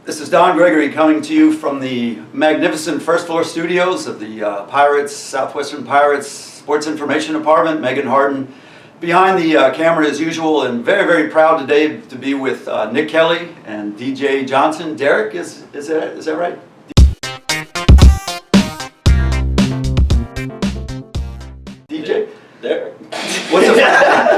This is Don Gregory coming to you from the magnificent first floor studios of the Pirates, Southwestern Pirates Sports Information Department. Megan Harden behind the camera as usual, and very, very proud today to be with Nick Kelly and DeeJay Johnson. Derek, is that right? DeeJay? Derek. What's the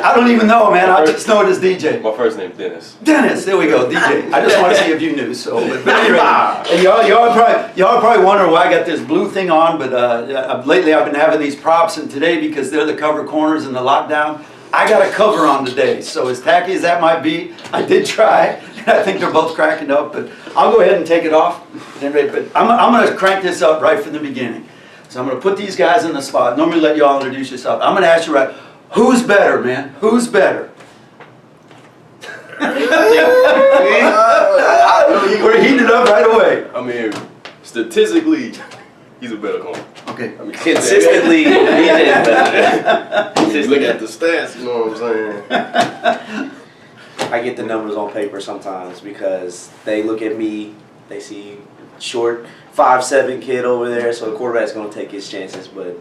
I don't even know, man. I just know it as DeeJay. My first name's Dennis. Dennis, there we go, DeeJay. I just want to see if you knew. So, but anyway, and y'all probably wonder why I got this blue thing on. But lately I've been having these props, and today, because they're the cover corners in the lockdown, I got a cover on today. So as tacky as that might be, I did try. I think they're both cracking up, but I'll go ahead and take it off. But I'm going to crank this up right from the beginning. So I'm going to put these guys in the spot. Normally let y'all introduce yourself. I'm going to ask you right, who's better, man? Who's better? We're heating it up right away. I mean, statistically, he's a better corner. Okay. I mean, consistently, DeeJay is better. Just look at the stats, you know what I'm saying? I get the numbers on paper sometimes because they look at me, they see short 5'7" kid over there, so the quarterback's going to take his chances. But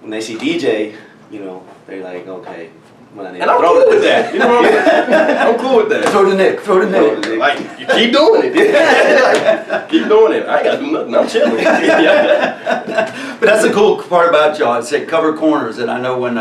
when they see DeeJay, you know, they're like, okay, and I'm cool with that. You know what I'm saying? I'm cool with that. Throw the Nick. Throw the Nick. Like, you keep doing it. Like, keep doing it. I ain't got to do nothing. I'm chilling. But that's the cool part about y'all. It's say cover corners. And I know when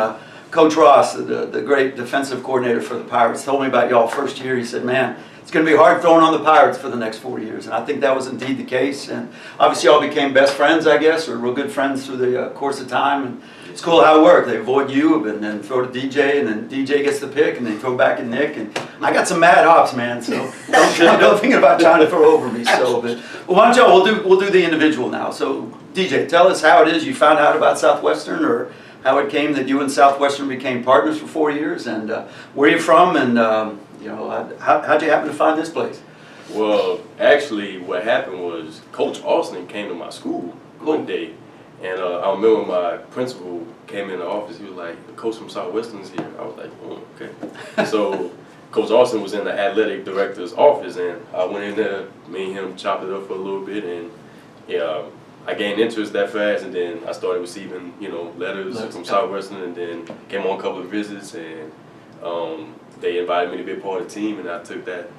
Coach Ross, the great defensive coordinator for the Pirates, told me about y'all first year, he said, man, it's going to be hard throwing on the Pirates for the next 4 years. And I think that was indeed the case. And obviously y'all became best friends, I guess, or real good friends through the course of time. And it's cool how it worked. They avoid you and then throw to DeeJay, and then DeeJay gets the pick, and then throw back at Nick. And I got some mad hops, man, so don't think about trying to throw over me. So, but why don't y'all, we'll do the individual now. So DeeJay, tell us how it is you found out about Southwestern, or how it came that you and Southwestern became partners for 4 years, and where you're from, and you know, how'd you happen to find this place? Well, actually, what happened was Coach Austin came to my school one day, and I remember my principal came in the office. He was like, "The coach from Southwestern's here." I was like, "Oh, okay." So Coach Austin was in the athletic director's office, and I went in there, me and him chopped it up for a little bit, and yeah, I gained interest that fast, and then I started receiving, you know, letters from Southwestern, and then came on a couple of visits, and they invited me to be a part of the team, and I took that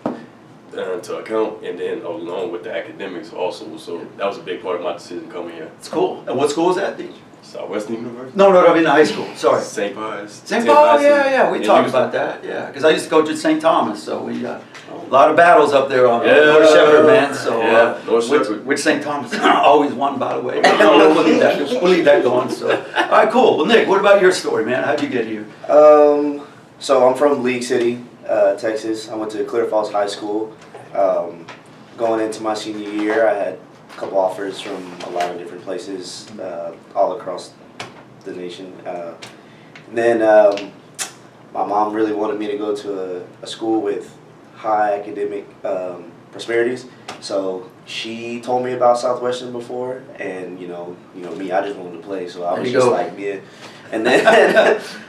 to account, and then along with the academics also. So that was a big part of my decision coming here. It's cool. And what school is that, DeeJay? Southwestern University? No, I mean the high school. Sorry. St. Pius. St. Paul, yeah. We talked about that, yeah. Because I used to coach at St. Thomas, so we a lot of battles up there on North Shepherd, man. So North Shepherd. Which St. Thomas always won, by the way. We'll leave that going. So, all right, cool. Well, Nick, what about your story, man? How'd you get here? So I'm from League City, Texas. I went to Clear Falls High School. Going into my senior year, I had a couple offers from a lot of different places all across the nation. Then my mom really wanted me to go to a school with high academic prosperities, so she told me about Southwestern before, and you know me, I just wanted to play, so I was just like, yeah. And then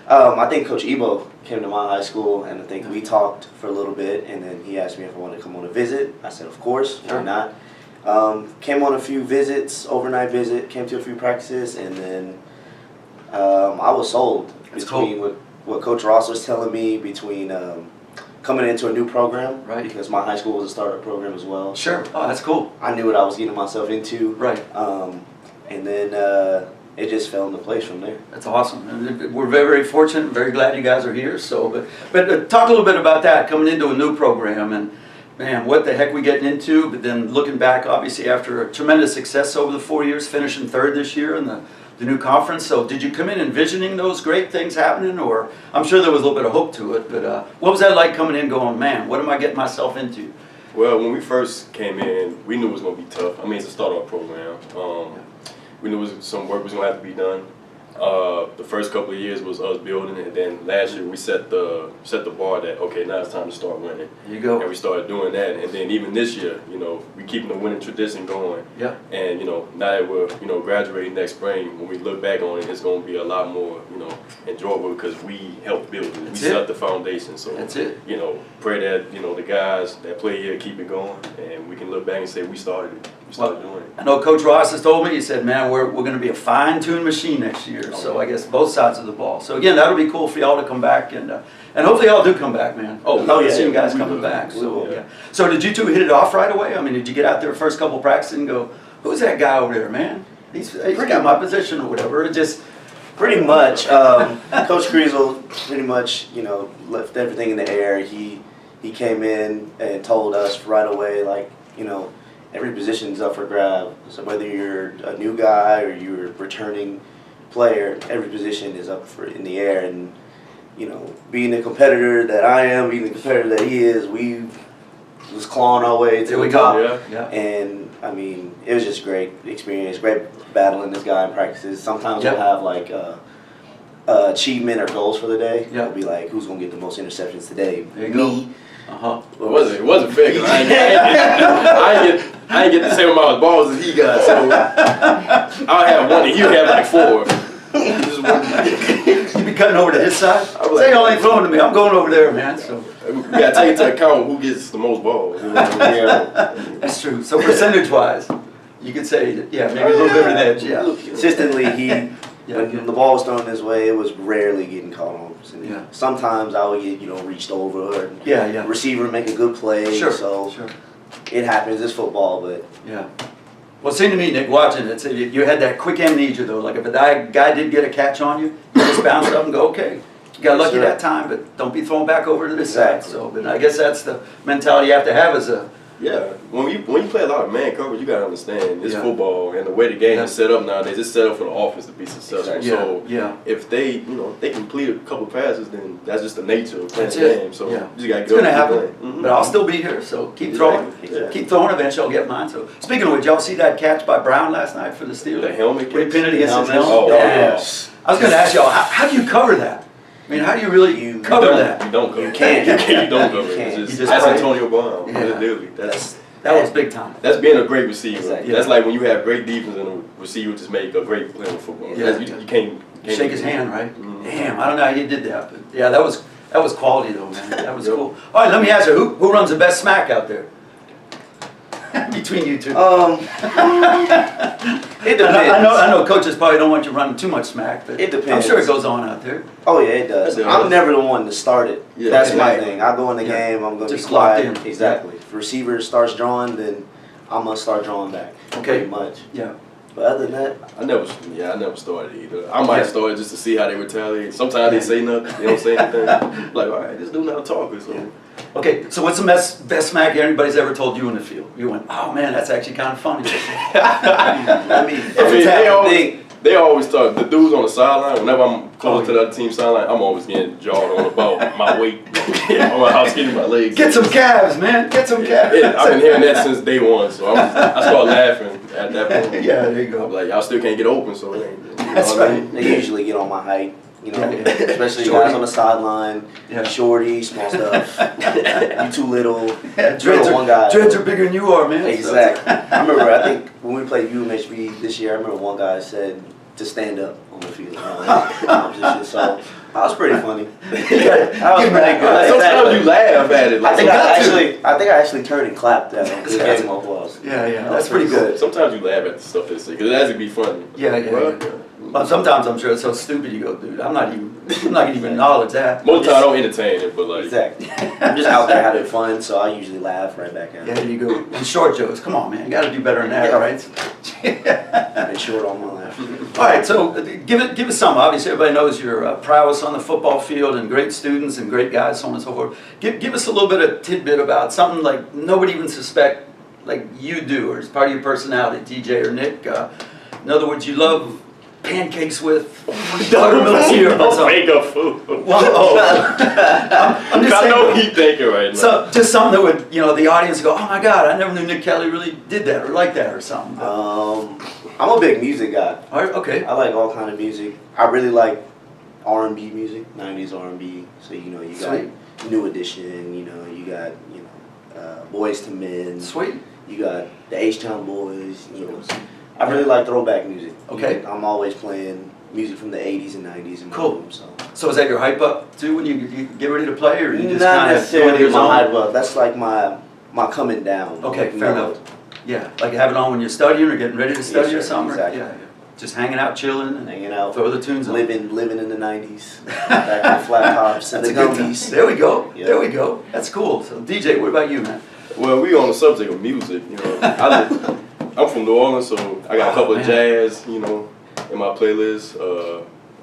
I think Coach Ebo came to my high school, and I think we talked for a little bit, and then he asked me if I wanted to come on a visit. I said, of course, why not? Came on a few visits, overnight visit, came to a few practices, and then I was sold between what Coach Ross was telling me, between coming into a new program, right? Because my high school was a startup program as well. Sure. Oh, that's cool. I knew what I was getting myself into. Right. And then it just fell into place from there. That's awesome. And we're very, very fortunate. Very glad you guys are here. So, but talk a little bit about that, coming into a new program, and man, what the heck we getting into. But then looking back, obviously after a tremendous success over the 4 years, finishing third this year in the new conference. So did you come in envisioning those great things happening, or I'm sure there was a little bit of hope to it, but what was that like coming in going, man, what am I getting myself into? Well, when we first came in, we knew it was going to be tough. I mean, it's a startup program. We knew some work was going to have to be done. The first couple of years was us building, and then last year we set the bar that okay, now it's time to start winning. There you go. And we started doing that, and then even this year, we keeping the winning tradition going. Yeah. And now that we're graduating next spring, when we look back on it, it's going to be a lot more enjoyable because we helped build it. We set the foundation. So that's it. Pray that the guys that play here keep it going, and we can look back and say we started it. We started doing it. I know Coach Ross has told me, he said, man, we're going to be a fine-tuned machine next year. So I guess both sides of the ball. So again, that'll be cool for y'all to come back, and hopefully y'all do come back, man. Oh, I love to yeah, see you guys we coming will. back. We So will. yeah. So did you two hit it off right away? I mean, did you get out there first couple practices and go, who's that guy over there, man? He's got my position or whatever. It just Pretty much. Coach Kriesel pretty much, left everything in the air. He came in and told us right away, like, every position's up for grab. So whether you're a new guy or you're a returning player, every position is up in the air. And, being the competitor that I am, being the competitor that he is, we was clawing our way to the top. Yeah. And, I mean, it was just a great experience, great battling this guy in practices. Sometimes Yep. we'll have, like, achievement or goals for the day. Yeah. It'll be like, who's going to get the most interceptions today? There you go. Me. Uh-huh. It wasn't fair because I ain't get the same amount of balls as he got. So I'll have one and he'll have like 4. Just one. You be cutting over to his side? I was Say like- y'all ain't throwing to me. I'm going over there, man. So We gotta take into account who gets the most balls. that's true. So percentage-wise, you could say, that, yeah, maybe a little bit of an edge. Yeah. Consistently, Yeah. when the ball was thrown his way, it was rarely getting caught on. Yeah. Sometimes I would get, reached over or Yeah. receiver make a good play. Sure. So Sure. it happens. It's football, but Yeah. Well, it seemed to me, Nick, watching it, you had that quick amnesia, though. Like, if a guy did get a catch on you, you just bounce up and go, okay. You got lucky Sure. that time, but don't be thrown back over to this Exactly. side. So, but I guess that's the mentality you have to have as a, Yeah, when you play a lot of man coverage, you gotta understand it's Yeah. football and the way the game Yeah. is set up nowadays. It's set up for the offense to be successful. Exactly. So yeah. if they, they complete a couple passes, then that's just the nature of playing That's the it. game. So Yeah. you just gotta It's get gonna up and happen, keep playing. but I'll still be here, so keep throwing. Exactly. Keep throwing, eventually I'll get mine. So, speaking of which, y'all see that catch by Brown last night for the Steelers? The helmet Where he catch? pinned it against his Helmet. helmet? Oh, Yeah. yeah. I was gonna ask y'all, how do you cover that? I mean, how do you really You cover don't, that? You don't cover You it. can't. You don't cover You it. can't. It's You just, just that's pray. Antonio Brown. Yeah. Literally. That was big time. That's being a great receiver. Exactly. That's like when you have great defense and a receiver just make a great player in football. Yeah. You can't Shake his hand, right? Mhm. Damn, I don't know how you did that, but yeah, that was quality though, man. That was cool. All right, let me ask you, who runs the best smack out there? Between you two. It depends. I know coaches probably don't want you running too much smack, but It I'm depends. sure it goes on out there. Oh yeah, it does. It does. I'm never the one to start it. Yeah. That's Okay. my thing. I go in the Yeah. game. I'm gonna Just be quiet. locked in. Exactly. If receiver starts drawing, then I'm gonna start drawing back. Okay. Pretty much. Yeah. But other than that, I never started either. I might Yeah. start just to see how they retaliate. Sometimes they say nothing, they don't say anything. Like, all right, this dude not a talker, so. Okay, so what's the best smack anybody's ever told you in the field? You went, oh man, that's actually kind of funny. I mean, They always talk, the dudes on the sideline, whenever I'm close to the other team's sideline, I'm always getting jawed on about my weight. I'm like, how skinny my legs. Get some calves, man. Get some calves. Yeah, I've been hearing that since day one, so I start laughing at that point. Yeah, there you I'm go. like, y'all still can't get open, so it ain't. You know That's what I mean? they usually get on my height. Yeah. Especially Shorty. guys on the sideline. Yeah. Shorty, small stuff. You too little. Yeah, You're the one guy. dreads are bigger than you are, man. Exactly. I remember. I think when we played UMHB this year, I remember one guy said to stand up on the field. Opposition. So that was pretty funny. That was Give me pretty that. good. Sometimes you laugh at it. I Like, think got I actually turned and clapped at him. Gave him applause. Yeah, yeah, That that's was pretty good. sometimes you laugh at the stuff they say, because it has to be funny. Yeah, yeah, But, yeah. Well, sometimes I'm sure it's so stupid you go, dude, I'm not gonna even acknowledge that. Most of the time I don't entertain it, but like, Exactly. I'm just out there having fun, so I usually laugh right back at Yeah, him. there you go. And short jokes, come on, man, you gotta do better than that, Yeah. all right? And short on my laugh. All right, so give us some. Obviously, everybody knows your prowess on the football field and great students and great guys, so on and so forth. Give us a little bit of tidbit about something like nobody even suspect, like you do, or it's part of your personality, DeeJay or Nick. In other words, you love pancakes with buttermilk syrup or something. make up food. Well, I'm just I know saying. he thinking right now. So just something that would, the audience go, oh my God, I never knew Nick Kelly really did that or like that or something. I'm a big music guy. All right, okay. I like all kind of music. I really like R&B music, 90s R&B. So you know, you got Sweet. New Edition. You know, you got Boys to Men. Sweet. You got the H-Town Boys. You know, I really like throwback music. Okay. You know, I'm always playing music from the 80s and 90s in my Cool. room. So is that your hype up too when you get ready to play, or you just Not kind of necessarily my hype up. That's like my coming down. Okay, you fair know. enough. Yeah, like have it on when you're studying or getting ready to study Yes, or sir, something. exactly. Yeah, yeah. Just hanging out, chilling, and Hanging out, throw the tunes on. living in the 90s. Back in the flat tops and That's the a good time. gummies. There we go. Yeah. There we go. That's cool. So DJ, what about you, man? Well, we on the subject of music. You know, I'm from New Orleans, so I got a couple of jazz, you know, in my playlist.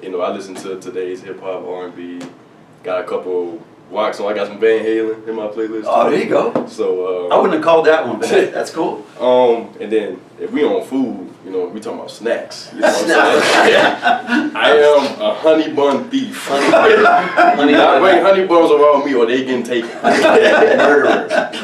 You know, I listen to today's hip hop, R&B. Got a couple rock songs. I got some Van Halen in my playlist. Oh, there you go. So I wouldn't have called that one, but that's cool. and then if we on food, you know, we talking about snacks. You know what I'm saying? I am a honey bun thief. I bring honey buns around me or they getting taken.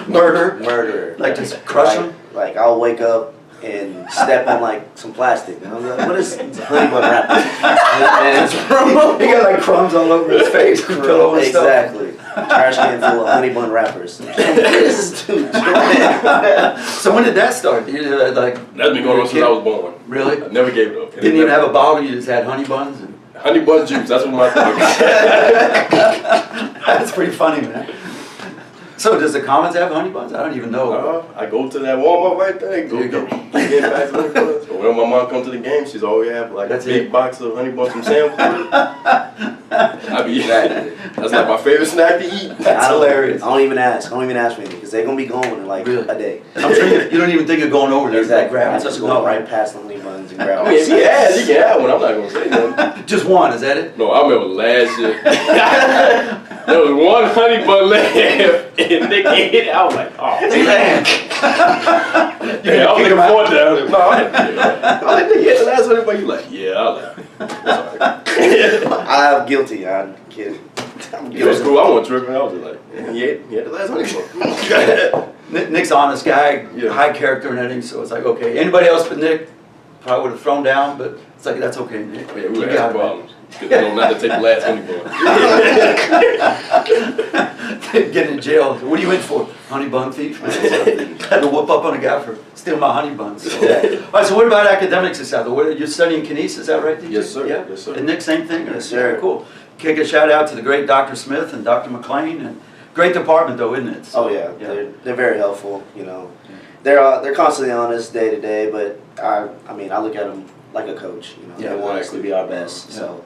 Murderer. Like just crush them. Like I'll wake up and step on like some plastic. And I'm like, what is it's a honey bun wrapper? And it's He got like crumbs all over his face, pillow and stuff. exactly. Trash can full of honey bun wrappers. What is this dude doing? So when did that start? You, like That's been going on since I was born. Really? I never gave it up. Didn't even have a bottle. You just had honey buns. And honey bun juice. That's what my that's pretty funny, man. So does the Commons have honey buns? I don't even know. I go to that Walmart right there. There you go. Get back to honey buns. So when my mom comes to the game, she's always have like That's a big it. box of honey buns from Sam's Club. I be that's like my favorite snack to eat. That's hilarious. I don't even ask for anything because they're gonna be going in like Really? a day. And I'm sure you don't even think of going over there. Exactly. Like, I grabbing just something. go No, right past the honey buns and grab. I mean, if he has, he can have one. I'm not gonna say nothing. Just one, is that it? No, I remember last year. There was one honey bun left, and Nick ate it. I was like, oh man. Yeah, I was looking forward to that. No, I was like, Nick, you ate the last honey bun? You like, yeah, I was like, sorry. I'm guilty. I'm kidding. I'm It was guilty. cool. I wasn't tripping. I was just like, he ate the last honey bun. Nick's an honest guy, Yeah. high character and everything, so it's like, okay. Anybody else but Nick probably would have thrown down, but it's like, that's okay, Nick. Yeah, we You were got having it. problems. Because they know not to take the last honey bun. Get in jail. What are you in for? Honey bun thief? Had to whoop up on a guy for stealing my honey buns. So. All right, so what about academics this out there? You're studying kinesis, is that right, DJ? Yes, sir. Yeah? Yes, sir. And Nick, same thing? Yes, sir. Yeah, cool. Kick a shout out to the great Dr. Smith and Dr. McLean. And great department, though, isn't it? So, Oh yeah, they're very helpful. You know, they're constantly on us day to day. But I mean I look at them like a coach. You know, Yeah, they want us to exactly. be our best. Yeah. So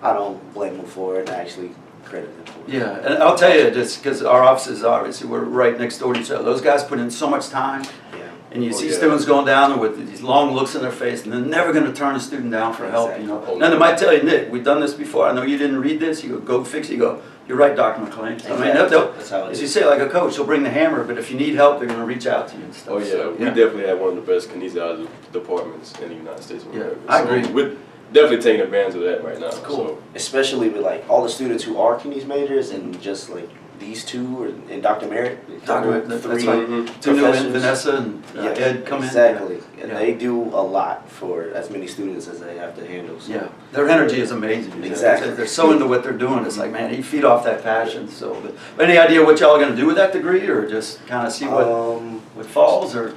I don't blame them for it. I actually credit them for it. Yeah, and I'll tell you, just because our offices, obviously, we're right next door to each other. Those guys put in so much time. Yeah. And you Oh, see yeah. students going down there with these long looks in their face, and they're never going to turn a student down for help, you know. Exactly. Now they might tell you, Nick, we've done this before. I know you didn't read this. You go fix it. You go, you're right, Dr. McLean. So, I mean, That's how it as is. you say, like a coach, they'll bring the hammer, but if you need help, they're going to reach out to you and stuff. Oh yeah, So, we definitely have one of the best kinesiology departments in the United States of Yeah, America. I So agree. we're definitely taking advantage of that right now. Cool. Especially with like all the students who are kines majors and just like these two and Dr. Merritt. Dr. That's three right. Mhm. Two new in, professors. Vanessa and Yeah, Ed come exactly. in. And Yeah. they do a lot for as many students as they have to handle. So. Yeah, their energy is amazing. You know. Exactly. They're so into what they're doing. It's like, man, you feed off that passion. So, but any idea what y'all are going to do with that degree, or just kind of see what falls, or?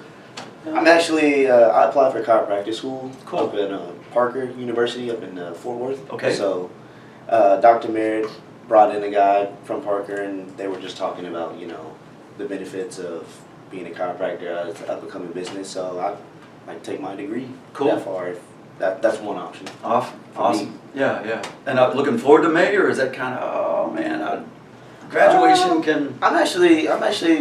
I'm actually I applied for chiropractic school Cool. up in Parker University up in Fort Worth. Okay. So Dr. Merritt brought in a guy from Parker, and they were just talking about the benefits of being a chiropractor as an up-and-coming business. So I take my degree Cool. that far. If that's one option. Awesome. For Awesome. me. Yeah, yeah. And looking forward to May, or is that kind of, oh man, graduation can. I'm actually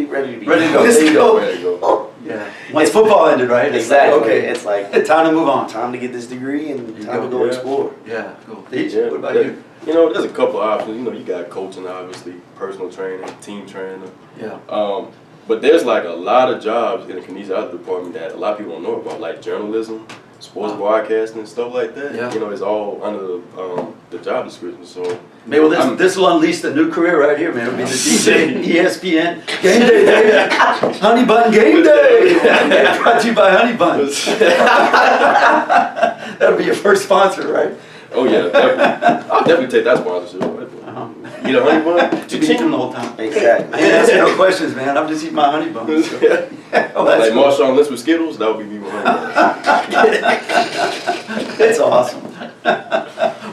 ready to be Ready to go. Let's There you go. There you go. Yeah. Once football ended, right? It's Exactly. like, okay, It's like time to move on. time to get this degree and You time go. to go Yeah. explore. Yeah, cool. Deej, Yeah, what about that- you? You know, there's a couple of options. You know, you got coaching, obviously, personal training, team training. Yeah. But there's like a lot of jobs in the kinesiology department that a lot of people don't know about, like journalism. sports broadcasting and stuff like that. Yeah. You know, it's all under the job description. So Maybe this will unleash the new career right here, man. It'll be the DeeJay, ESPN, Game Day, baby. Honey Bun Game Day. Brought to you by Honey Buns. That'll be your first sponsor, right? oh yeah, definitely. I'll definitely take that sponsorship. Eat a honey bun? To be eating the whole time. Exactly. I ain't asking no questions, man. I'm just eating my honey buns. So. Oh, that's Like cool. Marshawn Lynch with Skittles, that would be me with honey buns. It's awesome.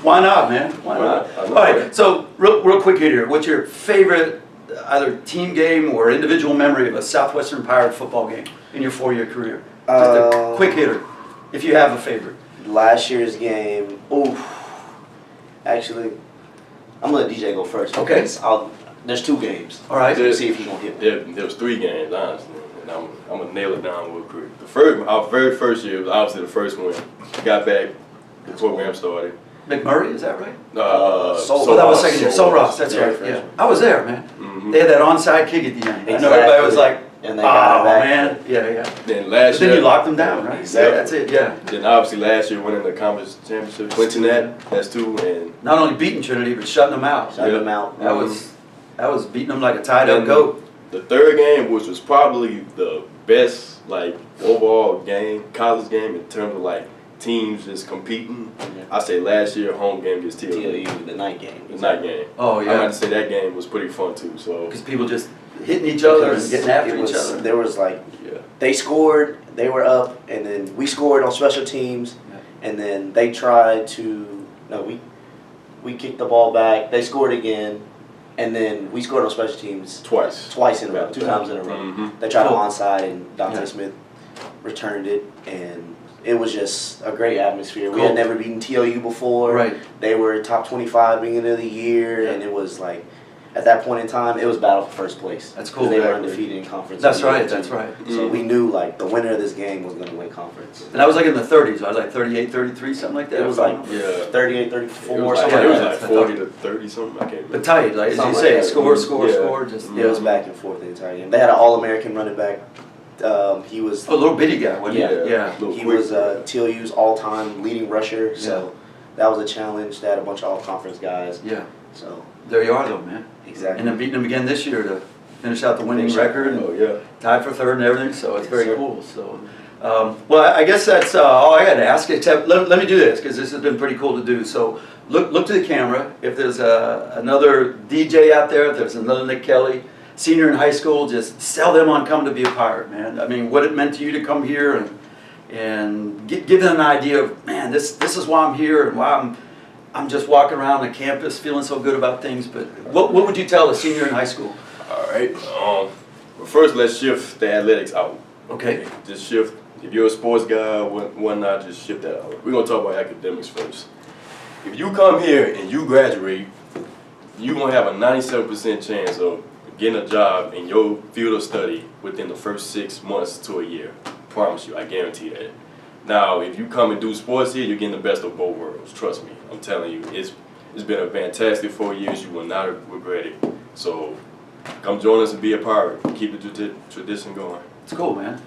Why not, man? Why not? I know, All right, right? so real quick here. What's your favorite either team game or individual memory of a Southwestern Pirate football game in your 4-year career? Just a quick hitter, if you have a favorite. Last year's game, actually, I'm gonna let DeeJay go first. Okay. because there's 2 games. All right. Let's see if he's gonna hit me. There was 3 games, honestly, and I'm gonna nail it down real quick. Our very first year was obviously the first one. Got back, the program started. McMurray, is that right? Sol- That was second year. Sol Ross, that's Yeah, right. first Yeah, one. I was there, man. Mhm. They had that onside kick at the end. I know Exactly. everybody was like, And they got "Oh it back. man, yeah." Then But last then year, you locked them down, right? Exactly. Yeah, that's it. Yeah. Then obviously last year winning the conference championship, clinching that's 2, and Not only beating Trinity, but shutting them out. Shut them out. That was beating them like a tied up And goat. the third game, which was probably the best like overall game, college game in terms of like teams just competing. I say last year home game against TLU. TLU, the night game. The night game. Oh I yeah. might say that game was pretty fun too. So Because people just hitting each other and Because getting after it each was- other. There was like, yeah, they scored, they were up, and then we scored on special teams, and then they tried to, we kicked the ball back, they scored again, and then we scored on special teams twice in a row, 2 times in a row. Mhm. They tried Cool. an onside, and Dante Yeah. Smith returned it, and it was just a great atmosphere. We Cool. had never beaten TLU before. Right. They were top 25 beginning of the year, and it was like, at that point in time, it was battle for first place. That's cool. 'Cause they were Exactly. undefeated in conference. That's in the right. year, That's too. right. So we knew like the winner of this game was going to win conference. And that was like in the 30s. I was like 38, 33, something like that. It was like Yeah. 38, It 34, was like, something it was like like that. 40 to 30 something. I can't remember. But tight, like as you Something say, like that. score, Yeah. just It was back and forth the entire game. They had an All-American running back. He was a little bitty guy, wasn't he? Yeah. Little he quick. was TLU's all-time leading rusher. So that was a challenge. They had a bunch of all-conference guys. Yeah. So There you are, though, man. exactly. And then beating them again this year to finish out the winning Finish out. record and Oh yeah. tied for third and everything. So it's Yes, very sir. cool. So, well, I guess that's all I got to ask. Except let me do this because this has been pretty cool to do. So look to the camera. If there's another DeeJay out there, if there's another Nick Kelly, senior in high school, just sell them on coming to be a Pirate, man. I mean, what it meant to you to come here and give them an idea of, man, this is why I'm here and why I'm just walking around the campus feeling so good about things. But what would you tell a senior in high school? All right. Well, first, let's shift the athletics out. Okay. Just shift. If you're a sports guy, whatnot, just shift that out. We're gonna talk about academics first. If you come here and you graduate, you're gonna have a 97% chance of getting a job in your field of study within the first 6 months to a year. Promise you, I guarantee that. Now, if you come and do sports here, you're getting the best of both worlds. Trust me, I'm telling you, it's been a fantastic 4 years. You will not regret it. So, come join us and be a Pirate. Keep the tradition going. It's cool, man.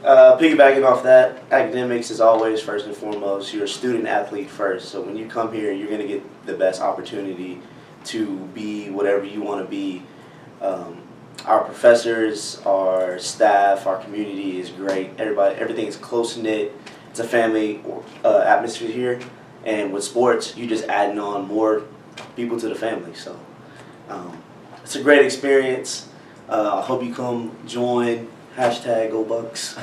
Piggybacking off that, academics is always first and foremost. You're a student athlete first. So when you come here, you're going to get the best opportunity to be whatever you want to be. Our professors, our staff, our community is great. Everything is close knit. It's a family atmosphere here, and with sports, you're just adding on more people to the family. So it's a great experience. I hope you come join. #GoBucks.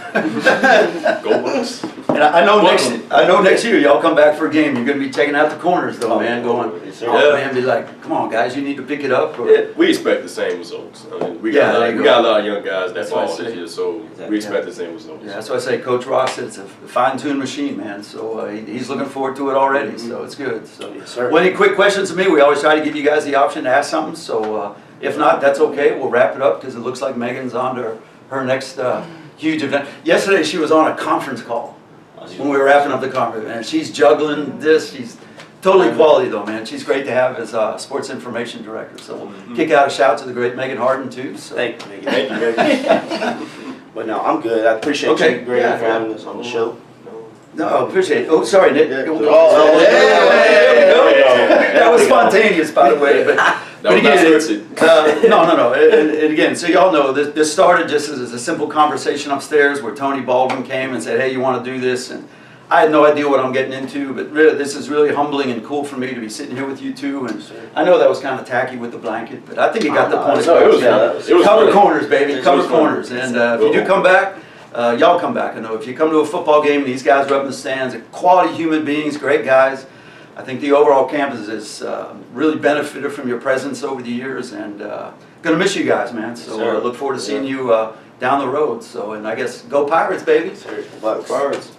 Go Bucks. And I know Welcome. next year y'all come back for a game. You're gonna be checking out the corners though, man. Going, Yes, sir. oh, man, be like, come on, guys, you need to pick it up. Or, Yeah, we expect the same results. I mean, we Yeah, got there you we go. got a lot of young guys that That's what I fall say. this year, so Exactly. we expect the same results. Yeah, that's why I say Coach Ross said it's a fine-tuned machine, man. So he's looking forward to it already. So it's good. So, Yes, sir. well, any quick questions to me? We always try to give you guys the option to ask something. So if not, that's okay. We'll wrap it up because it looks like Megan's on to her next huge event. Yesterday she was on a conference call when we were wrapping up the conference, and she's juggling this. She's totally quality though, man. She's great to have as sports information director. So we'll kick out a shout to the great Megan Harden too. So. Thank you. Thank you, Megan. But no, I'm good. I appreciate Okay. you, Greg, Yeah, for having us on the show. No, appreciate it. Oh, sorry, Nick. Yeah. Oh, there we go. That was spontaneous, by the way. But was not again, scripted. no. And again, so y'all know this started just as a simple conversation upstairs where Tony Baldwin came and said, "Hey, you want to do this?" And I had no idea what I'm getting into, but really, this is really humbling and cool for me to be sitting here with you two. And I know that was kind of tacky with the blanket, but I think you got the point. No, it was Cover funny. corners, baby. It Cover was funny. corners. And if you do come back, y'all come back. I know if you come to a football game and these guys are up in the stands, they're quality human beings, great guys. I think the overall campus has really benefited from your presence over the years, and gonna miss you guys, man. So look forward to seeing you down the road. So, and I guess go Pirates, baby. Bucks. Pirates.